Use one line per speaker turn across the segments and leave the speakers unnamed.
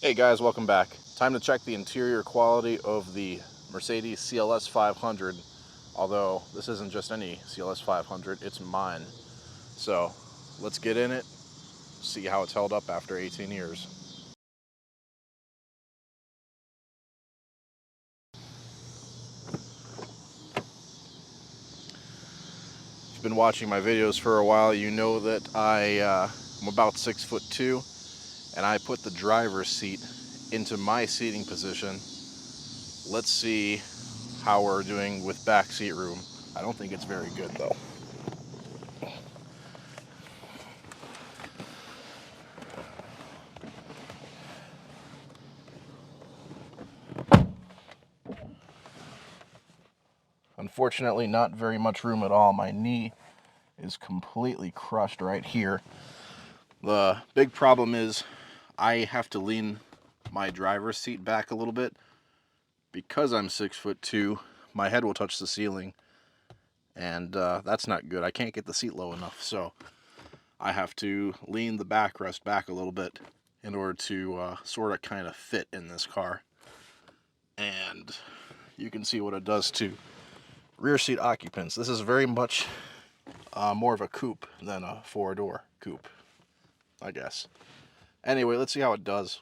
Hey guys, welcome back. Time to check the interior quality of the Mercedes CLS 500. Although this isn't just any CLS 500, it's mine. So let's get in it, see how it's held up after 18 years. If you've been watching my videos for a while, you know that I'm about 6'2", and I put the driver's seat into my seating position. Let's see how we're doing with back seat room. I don't think it's very good though. Unfortunately, not very much room at all. My knee is completely crushed right here. The big problem is I have to lean my driver's seat back a little bit. Because I'm 6'2", my head will touch the ceiling, and that's not good. I can't get the seat low enough, so I have to lean the backrest back a little bit in order to sort of kind of fit in this car. And you can see what it does to rear seat occupants. This is very much more of a coupe than a four-door coupe, I guess. Anyway, let's see how it does.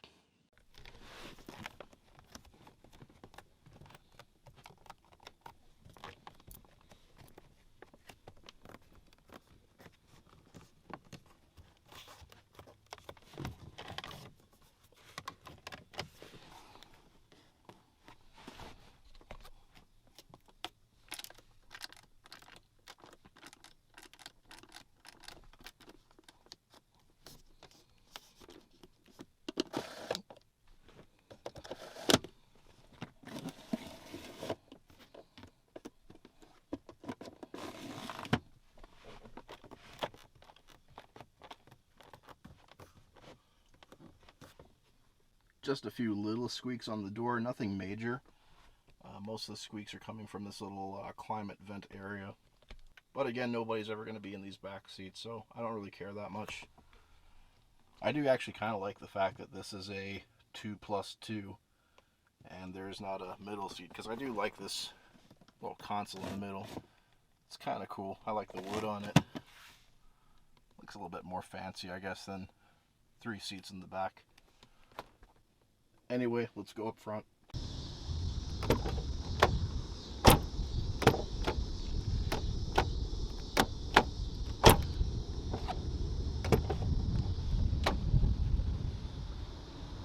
Just a few little squeaks on the door, nothing major. Most of the squeaks are coming from this little climate vent area. But again, nobody's ever going to be in these back seats, so I don't really care that much. I do actually kind of like the fact that this is a 2+2 and there's not a middle seat, because I do like this little console in the middle. It's kind of cool. I like the wood on it. Looks a little bit more fancy, I guess, than 3 seats in the back. Anyway, let's go up front.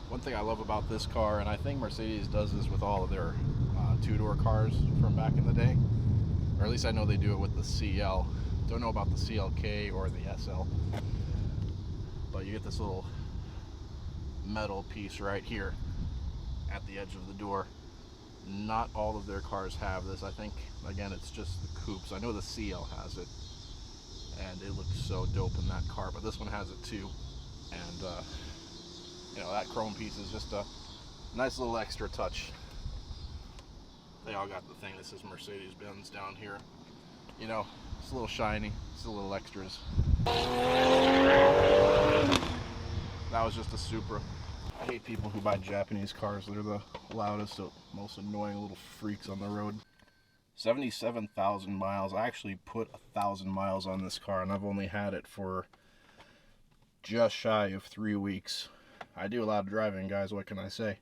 One thing I love about this car, and I think Mercedes does this with all of their two-door cars from back in the day, or at least I know they do it with the CL. Don't know about the CLK or the SL, but you get this little metal piece right here at the edge of the door. Not all of their cars have this. I think, again, it's just the coupes. I know the CL has it, and it looks so dope in that car, but this one has it too. And you know, that chrome piece is just a nice little extra touch. They all got the thing that says Mercedes-Benz down here. You know, it's a little shiny, it's a little extras. That was just a Supra. I hate people who buy Japanese cars. They're the loudest, most annoying little freaks on the road. 77,000 miles. I actually put 1,000 miles on this car, and I've only had it for just shy of 3 weeks. I do a lot of driving, guys. What can I say?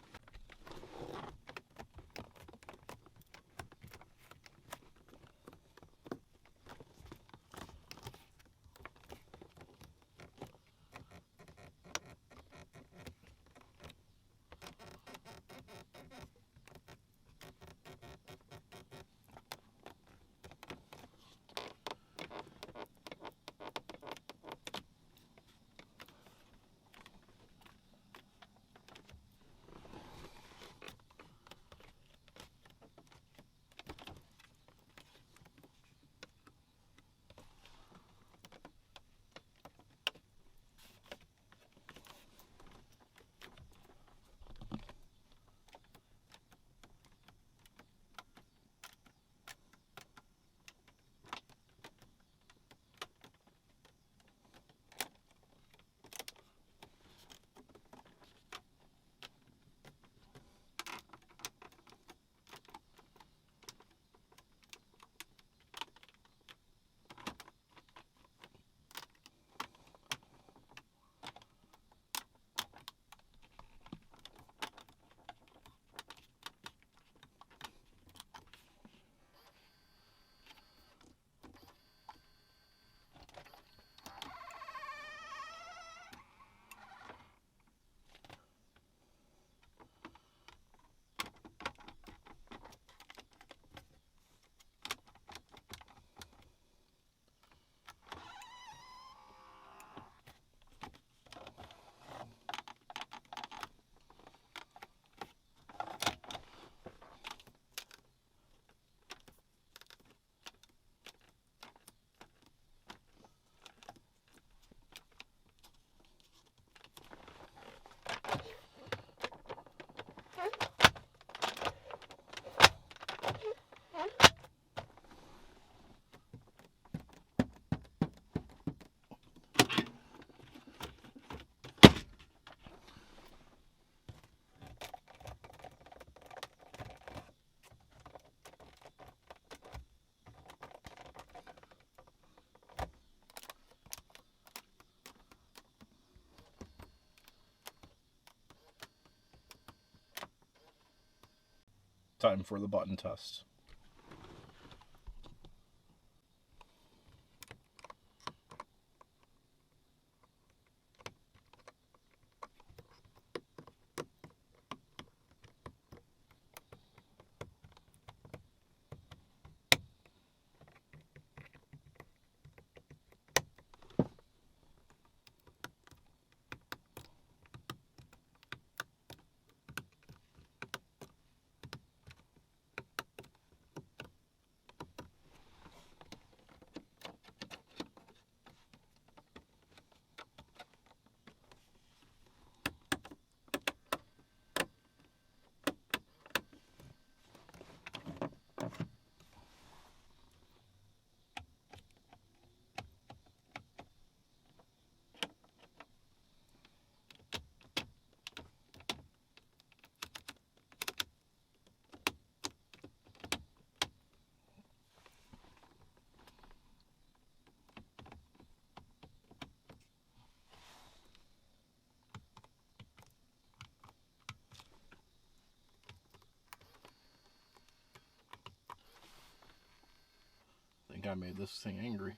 Time for the button test. I think I made this thing angry.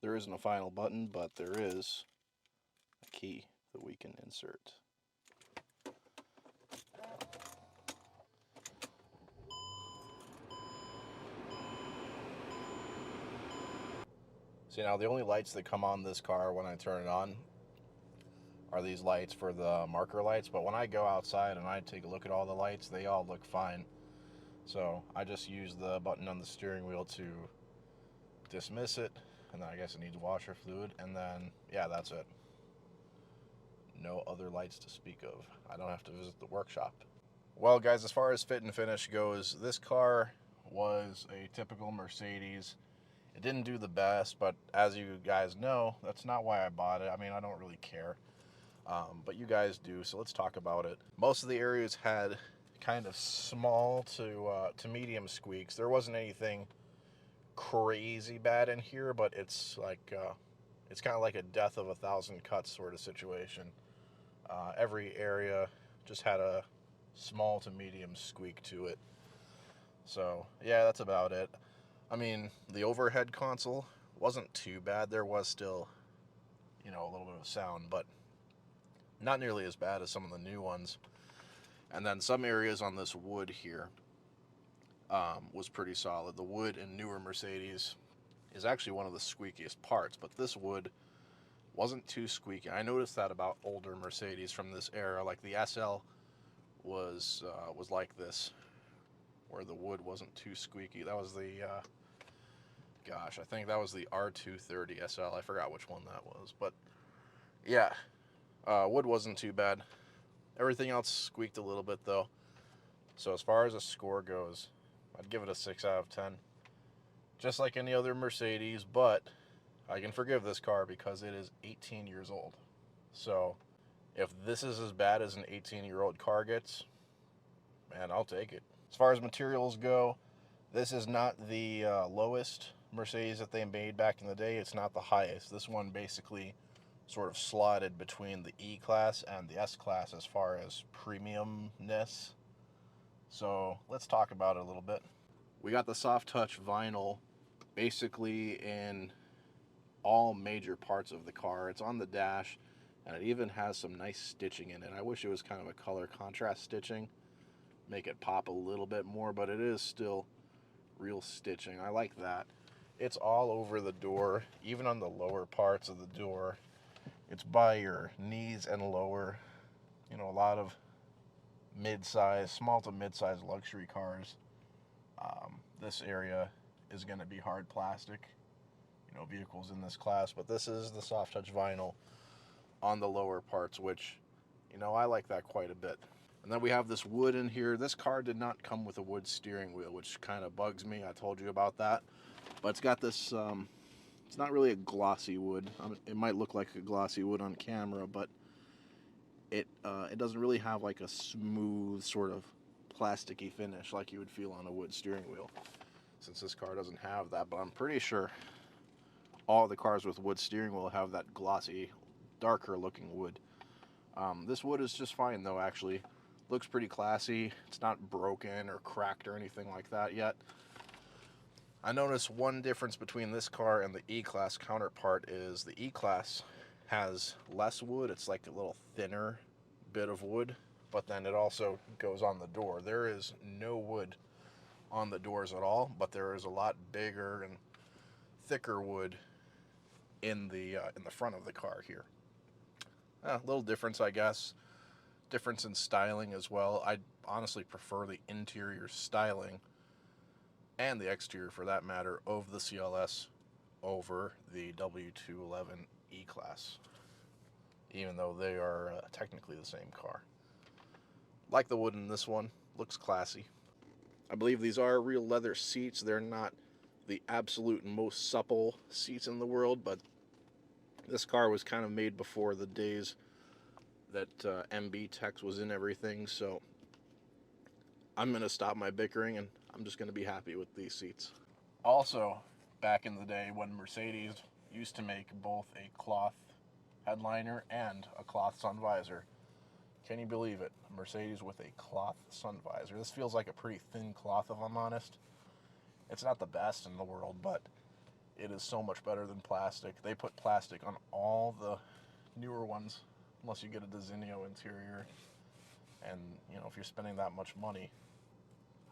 There isn't a final button, but there is a key that we can insert. See, now the only lights that come on this car when I turn it on are these lights for the marker lights, but when I go outside and I take a look at all the lights, they all look fine. So I just use the button on the steering wheel to dismiss it, and then I guess it needs washer fluid, and then, yeah, that's it. No other lights to speak of. I don't have to visit the workshop. Well, guys, as far as fit and finish goes, this car was a typical Mercedes. It didn't do the best, but as you guys know, that's not why I bought it. I mean, I don't really care, but you guys do, so let's talk about it. Most of the areas had kind of small to medium squeaks. There wasn't anything crazy bad in here, but it's like it's kind of like a death of a thousand cuts sort of situation. Every area just had a small to medium squeak to it. So yeah, that's about it. I mean, the overhead console wasn't too bad. There was still, a little bit of sound, but not nearly as bad as some of the new ones. And then some areas on this wood here was pretty solid. The wood in newer Mercedes is actually one of the squeakiest parts, but this wood wasn't too squeaky. I noticed that about older Mercedes from this era, like the SL was like this, where the wood wasn't too squeaky. That was the I think that was the R230 SL. I forgot which one that was, but yeah, wood wasn't too bad. Everything else squeaked a little bit though. So as far as a score goes, I'd give it a 6 out of 10. Just like any other Mercedes, but I can forgive this car because it is 18 years old. So if this is as bad as an 18-year-old car gets, man, I'll take it. As far as materials go, this is not the lowest Mercedes that they made back in the day. It's not the highest. This one basically sort of slotted between the E-Class and the S-Class as far as premiumness. So let's talk about it a little bit. We got the soft touch vinyl basically in all major parts of the car. It's on the dash, and it even has some nice stitching in it. I wish it was kind of a color contrast stitching, make it pop a little bit more, but it is still real stitching. I like that. It's all over the door, even on the lower parts of the door. It's by your knees and lower. You know, a lot of mid-size, small to mid-size luxury cars, this area is going to be hard plastic, you know, vehicles in this class, but this is the soft touch vinyl on the lower parts, which, you know, I like that quite a bit. And then we have this wood in here. This car did not come with a wood steering wheel, which kind of bugs me. I told you about that. But it's got this, it's not really a glossy wood. It might look like a glossy wood on camera, but it doesn't really have like a smooth sort of plasticky finish like you would feel on a wood steering wheel, since this car doesn't have that. But I'm pretty sure all the cars with wood steering wheel have that glossy, darker looking wood. This wood is just fine though, actually. Looks pretty classy. It's not broken or cracked or anything like that yet. I noticed one difference between this car and the E-Class counterpart is the E-Class has less wood. It's like a little thinner bit of wood, but then it also goes on the door. There is no wood on the doors at all, but there is a lot bigger and thicker wood in the front of the car here. A little difference, I guess. Difference in styling as well. I honestly prefer the interior styling, and the exterior for that matter, of the CLS over the W211 E-Class, even though they are technically the same car. Like the wood in this one, looks classy. I believe these are real leather seats. They're not the absolute most supple seats in the world, but this car was kind of made before the days that MB Tex was in everything, so I'm going to stop my bickering and I'm just going to be happy with these seats. Also, back in the day when Mercedes used to make both a cloth headliner and a cloth sun visor. Can you believe it? A Mercedes with a cloth sun visor. This feels like a pretty thin cloth, if I'm honest. It's not the best in the world, but it is so much better than plastic. They put plastic on all the newer ones, unless you get a Designo interior. And, you know, if you're spending that much money,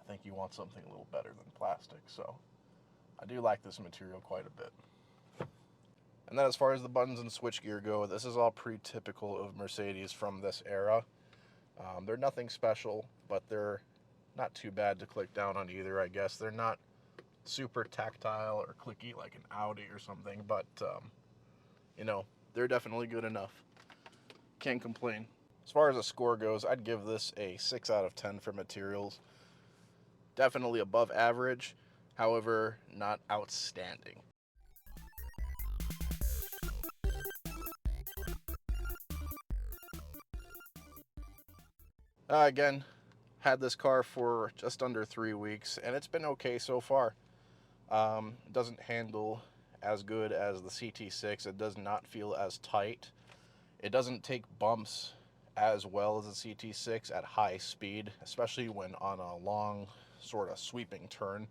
I think you want something a little better than plastic. So I do like this material quite a bit. And then as far as the buttons and switchgear go, this is all pretty typical of Mercedes from this era. They're nothing special, but they're not too bad to click down on either, I guess. They're not super tactile or clicky like an Audi or something, but, you know, they're definitely good enough. Can't complain. As far as the score goes, I'd give this a 6 out of 10 for materials. Definitely above average, however, not outstanding. Again, had this car for just under 3 weeks, and it's been okay so far. It doesn't handle as good as the CT6. It does not feel as tight. It doesn't take bumps as well as the CT6 at high speed, especially when on a long sort of sweeping turn.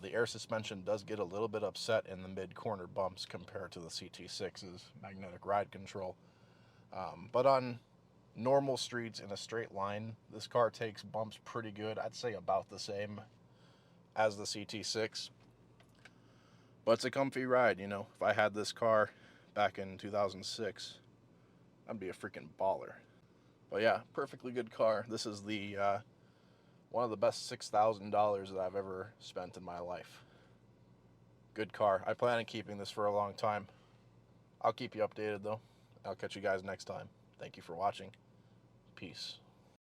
The air suspension does get a little bit upset in the mid-corner bumps compared to the CT6's magnetic ride control. But on normal streets in a straight line, this car takes bumps pretty good. I'd say about the same as the CT6. But it's a comfy ride, you know. If I had this car back in 2006, I'd be a freaking baller. But yeah, perfectly good car. This is the one of the best $6,000 that I've ever spent in my life. Good car. I plan on keeping this for a long time. I'll keep you updated though. I'll catch you guys next time. Thank you for watching. Peace.